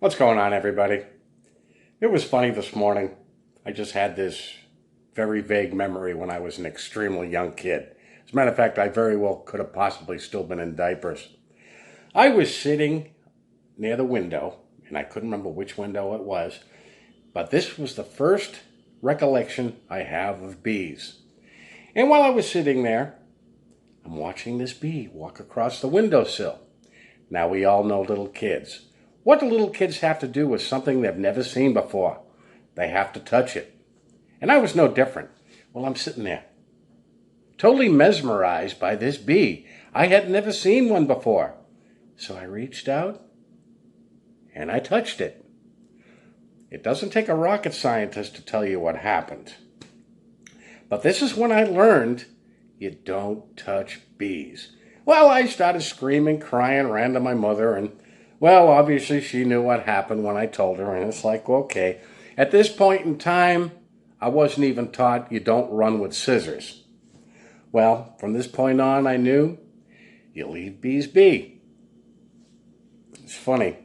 What's going on, everybody? It was funny this morning. I just had this very vague memory when I was an extremely young kid. As a matter of fact, I very well could have possibly still been in diapers. I was sitting near the window, and I couldn't remember which window it was, but this was the first recollection I have of bees. And while I was sitting there, I'm watching this bee walk across the windowsill. Now, we all know little kids. What do little kids have to do with something they've never seen before? They have to touch it. And I was no different. Well, I'm sitting there, totally mesmerized by this bee. I had never seen one before. So I reached out and I touched it. It doesn't take a rocket scientist to tell you what happened. But this is when I learned you don't touch bees. Well, I started screaming, crying, ran to my mother, and well, obviously she knew what happened when I told her, and it's like, okay. At this point in time, I wasn't even taught you don't run with scissors. Well, from this point on, I knew you leave bees be. It's funny.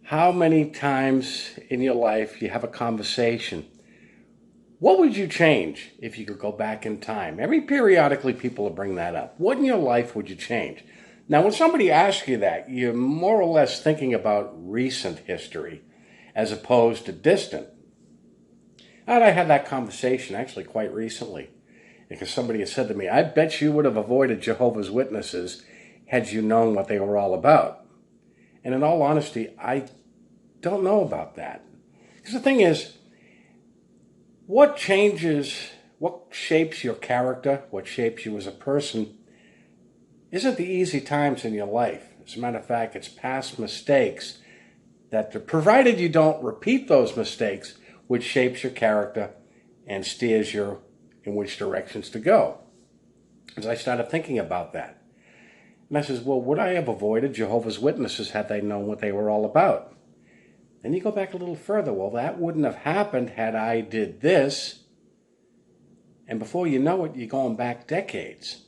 How many times in your life you have a conversation? What would you change if you could go back in time? Periodically people will bring that up. What in your life would you change? Now, when somebody asks you that, you're more or less thinking about recent history as opposed to distant. And I had that conversation actually quite recently because somebody had said to me, I bet you would have avoided Jehovah's Witnesses had you known what they were all about. And in all honesty, I don't know about that. Because the thing is, what shapes your character, what shapes you as a person, isn't the easy times in your life. As a matter of fact, it's past mistakes that, provided you don't repeat those mistakes, which shapes your character and steers you in which directions to go. As I started thinking about that, and I says, well, would I have avoided Jehovah's Witnesses had they known what they were all about? Then you go back a little further. Well, that wouldn't have happened had I did this. And before you know it, you're going back decades.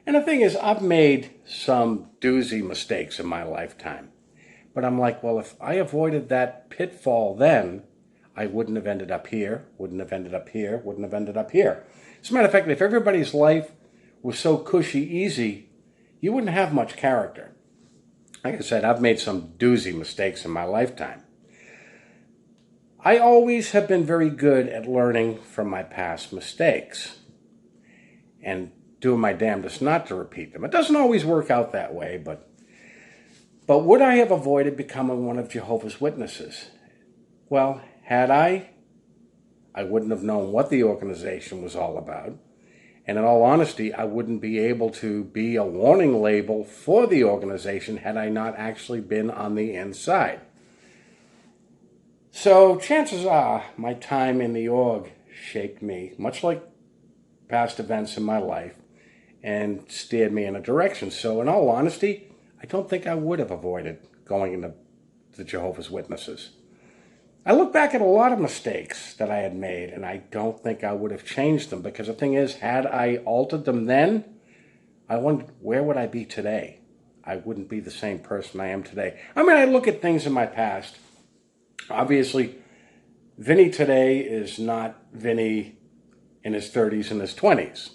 And the thing is, I've made some doozy mistakes in my lifetime. But I'm like, well, if I avoided that pitfall then, I wouldn't have ended up here, wouldn't have ended up here, wouldn't have ended up here. As a matter of fact, if everybody's life was so cushy easy, you wouldn't have much character. Like I said, I've made some doozy mistakes in my lifetime. I always have been very good at learning from my past mistakes and doing my damnedest not to repeat them. It doesn't always work out that way, but would I have avoided becoming one of Jehovah's Witnesses? Well, had I wouldn't have known what the organization was all about. And in all honesty, I wouldn't be able to be a warning label for the organization had I not actually been on the inside. So chances are my time in the org shaped me, much like past events in my life, and steered me in a direction. So in all honesty, I don't think I would have avoided going into the Jehovah's Witnesses. I look back at a lot of mistakes that I had made, and I don't think I would have changed them, because the thing is, had I altered them then, I wondered, where would I be today? I wouldn't be the same person I am today. I mean, I look at things in my past. Obviously, Vinny today is not Vinny in his 30s and his 20s.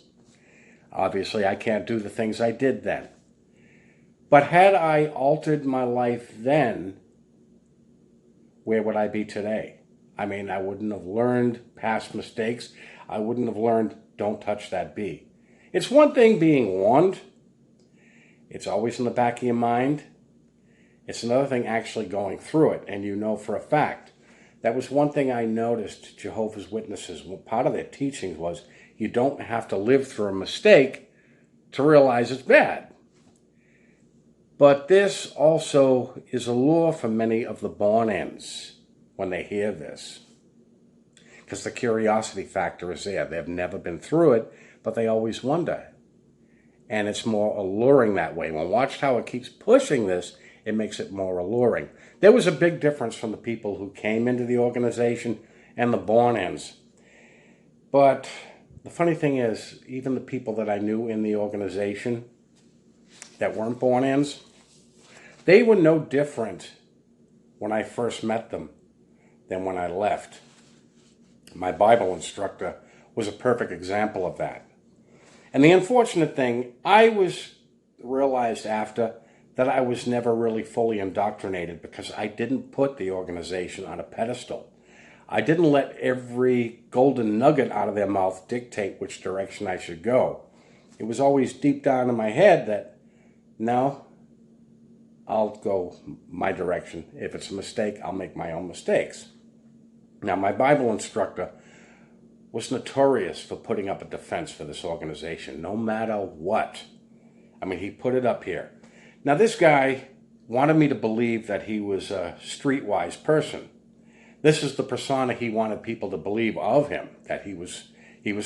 Obviously, I can't do the things I did then. But had I altered my life then, where would I be today? I mean, I wouldn't have learned past mistakes. I wouldn't have learned, don't touch that bee. It's one thing being warned. It's always in the back of your mind. It's another thing actually going through it, and you know for a fact. That was one thing I noticed Jehovah's Witnesses, well, part of their teachings was you don't have to live through a mistake to realize it's bad. But this also is a lure for many of the born-ins when they hear this. Because the curiosity factor is there. They've never been through it, but they always wonder. And it's more alluring that way. When Watchtower keeps pushing this, it makes it more alluring. There was a big difference from the people who came into the organization and the born-ins. But the funny thing is, even the people that I knew in the organization that weren't born-ins, They were no different when I first met them than when I left. My Bible instructor was a perfect example of that. And the unfortunate thing, realized after that I was never really fully indoctrinated because I didn't put the organization on a pedestal. I didn't let every golden nugget out of their mouth dictate which direction I should go. It was always deep down in my head that, no, I'll go my direction. If it's a mistake, I'll make my own mistakes. Now, my Bible instructor was notorious for putting up a defense for this organization, no matter what. I mean, he put it up here. Now, this guy wanted me to believe that he was a streetwise person. This is the persona he wanted people to believe of him, that he was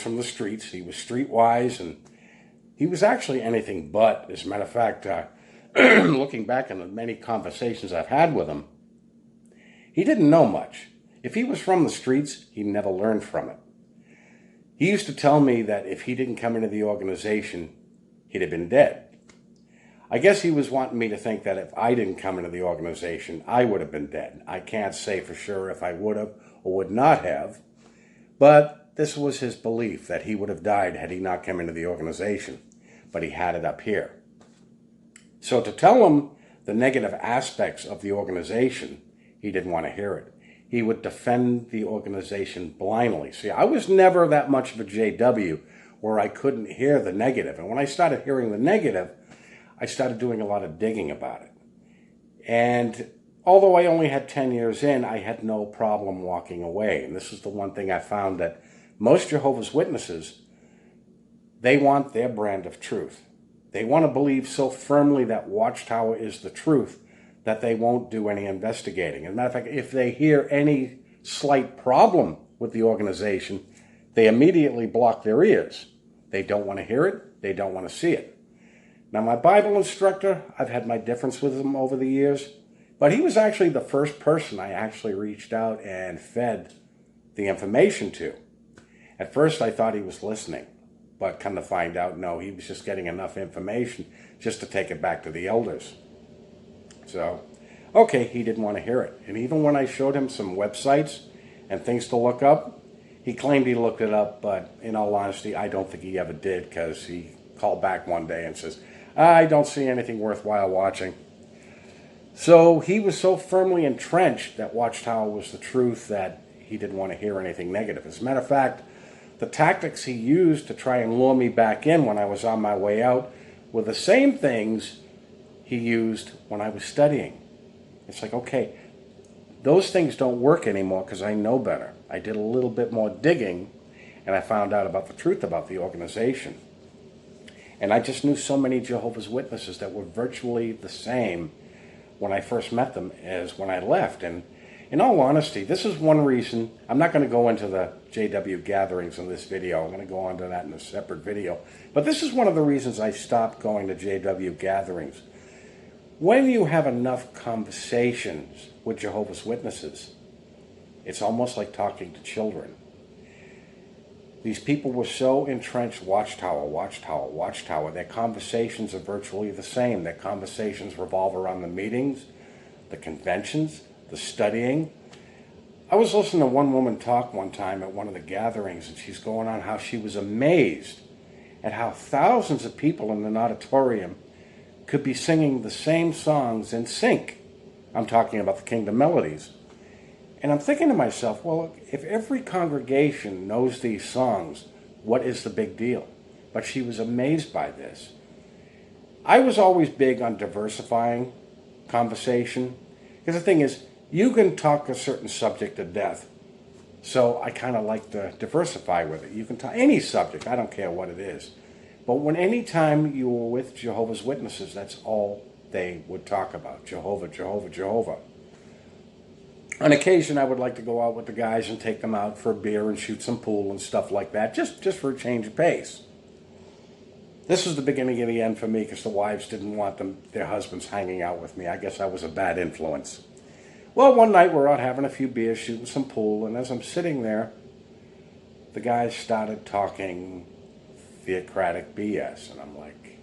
from the streets, he was streetwise, and he was actually anything but. As a matter of fact, looking back on the many conversations I've had with him, he didn't know much. If he was from the streets, he never learned from it. He used to tell me that if he didn't come into the organization, he'd have been dead. I guess he was wanting me to think that if I didn't come into the organization, I would have been dead. I can't say for sure if I would have or would not have, but this was his belief, that he would have died had he not come into the organization. But he had it up here. So to tell him the negative aspects of the organization, he didn't want to hear it. He would defend the organization blindly. See, I was never that much of a JW where I couldn't hear the negative. And when I started hearing the negative, I started doing a lot of digging about it. And although I only had 10 years in, I had no problem walking away. And this is the one thing I found, that most Jehovah's Witnesses, they want their brand of truth. They want to believe so firmly that Watchtower is the truth that they won't do any investigating. As a matter of fact, if they hear any slight problem with the organization, they immediately block their ears. They don't want to hear it. They don't want to see it. Now, my Bible instructor, I've had my difference with him over the years, but he was actually the first person I actually reached out and fed the information to. At first, I thought he was listening, but come to find out, no, he was just getting enough information just to take it back to the elders. So, okay, he didn't want to hear it. And even when I showed him some websites and things to look up, he claimed he looked it up, but in all honesty, I don't think he ever did, because he called back one day and says, I don't see anything worthwhile watching. So he was so firmly entrenched that Watchtower was the truth that he didn't want to hear anything negative. As a matter of fact, the tactics he used to try and lure me back in when I was on my way out were the same things he used when I was studying. It's like, okay, those things don't work anymore because I know better. I did a little bit more digging, and I found out about the truth about the organization. And I just knew so many Jehovah's Witnesses that were virtually the same when I first met them as when I left. And in all honesty, this is one reason. I'm not going to go into the JW gatherings in this video. I'm going to go on to that in a separate video. But this is one of the reasons I stopped going to JW gatherings. When you have enough conversations with Jehovah's Witnesses, it's almost like talking to children. These people were so entrenched, Watchtower, Watchtower, Watchtower. Their conversations are virtually the same. Their conversations revolve around the meetings, the conventions, the studying. I was listening to one woman talk one time at one of the gatherings, and she's going on how she was amazed at how thousands of people in an auditorium could be singing the same songs in sync. I'm talking about the Kingdom Melodies. And I'm thinking to myself, well, if every congregation knows these songs, what is the big deal? But she was amazed by this. I was always big on diversifying conversation, because the thing is, you can talk a certain subject to death. So I kind of like to diversify with it. You can talk any subject, I don't care what it is. But when any time you were with Jehovah's Witnesses, that's all they would talk about. Jehovah, Jehovah, Jehovah. On occasion, I would like to go out with the guys and take them out for a beer and shoot some pool and stuff like that, just for a change of pace. This was the beginning of the end for me, because the wives didn't want their husbands hanging out with me. I guess I was a bad influence. Well, one night we're out having a few beers, shooting some pool, and as I'm sitting there, the guys started talking theocratic BS, and I'm like,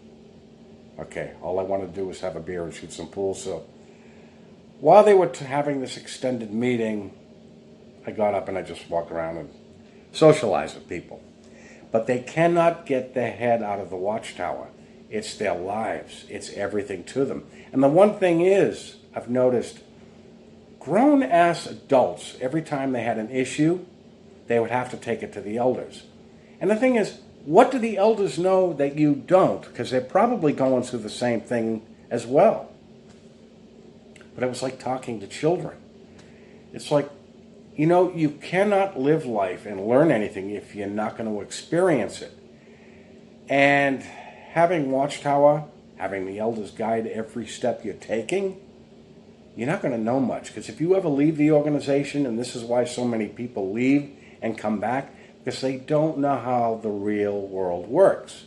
okay, all I want to do is have a beer and shoot some pool, so While they were having this extended meeting, I got up and I just walked around and socialized with people. But they cannot get their head out of the watchtower. It's their lives. It's everything to them. And the one thing is, I've noticed, grown-ass adults, every time they had an issue, they would have to take it to the elders. And the thing is, what do the elders know that you don't? Because they're probably going through the same thing as well. But it was like talking to children. It's like, you cannot live life and learn anything if you're not going to experience it. And having Watchtower, having the elders guide every step you're taking, you're not going to know much. Because if you ever leave the organization, and this is why so many people leave and come back, because they don't know how the real world works.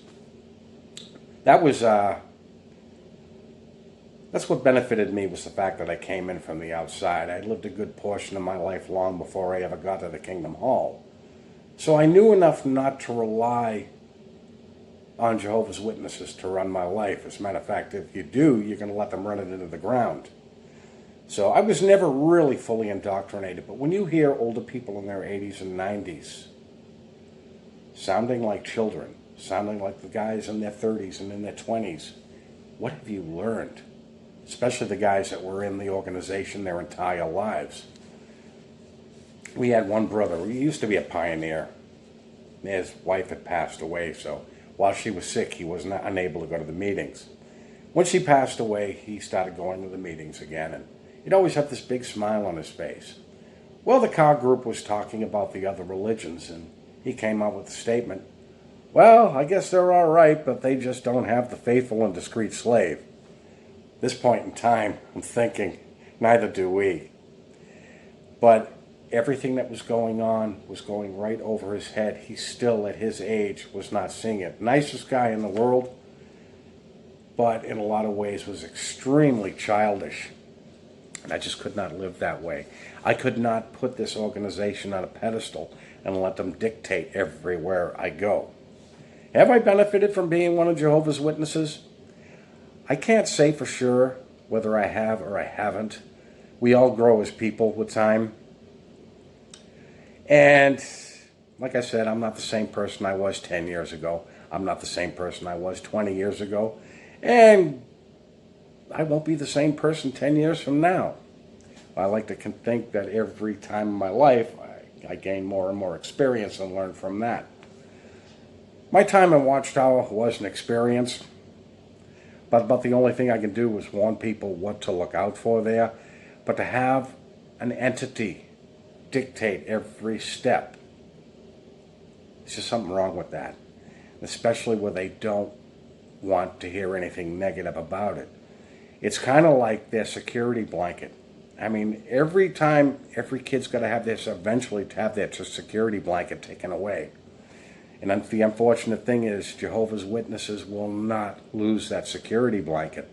That's what benefited me, was the fact that I came in from the outside. I lived a good portion of my life long before I ever got to the Kingdom Hall. So I knew enough not to rely on Jehovah's Witnesses to run my life. As a matter of fact, if you do, you're going to let them run it into the ground. So I was never really fully indoctrinated. But when you hear older people in their 80s and 90s sounding like children, sounding like the guys in their 30s and in their 20s, what have you learned? Especially the guys that were in the organization their entire lives. We had one brother. He used to be a pioneer. His wife had passed away, so while she was sick, he was unable to go to the meetings. When she passed away, he started going to the meetings again, and he'd always have this big smile on his face. Well, the car group was talking about the other religions, and he came out with a statement, "Well, I guess they're all right, but they just don't have the faithful and discreet slave." This point in time, I'm thinking, neither do we. But everything that was going on was going right over his head. He still, at his age, was not seeing it. Nicest guy in the world, but in a lot of ways was extremely childish. And I just could not live that way. I could not put this organization on a pedestal and let them dictate everywhere I go. Have I benefited from being one of Jehovah's Witnesses? I can't say for sure whether I have or I haven't. We all grow as people with time. And like I said, I'm not the same person I was 10 years ago. I'm not the same person I was 20 years ago. And I won't be the same person 10 years from now. I like to think that every time in my life, I gain more and more experience and learn from that. My time in Watchtower was an experience. But about the only thing I can do is warn people what to look out for there. But to have an entity dictate every step, there's just something wrong with that. Especially where they don't want to hear anything negative about it. It's kind of like their security blanket. I mean, every time, every kid's got to have this eventually to have their security blanket taken away. And the unfortunate thing is, Jehovah's Witnesses will not lose that security blanket.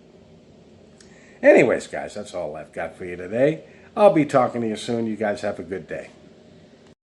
Anyways, guys, that's all I've got for you today. I'll be talking to you soon. You guys have a good day.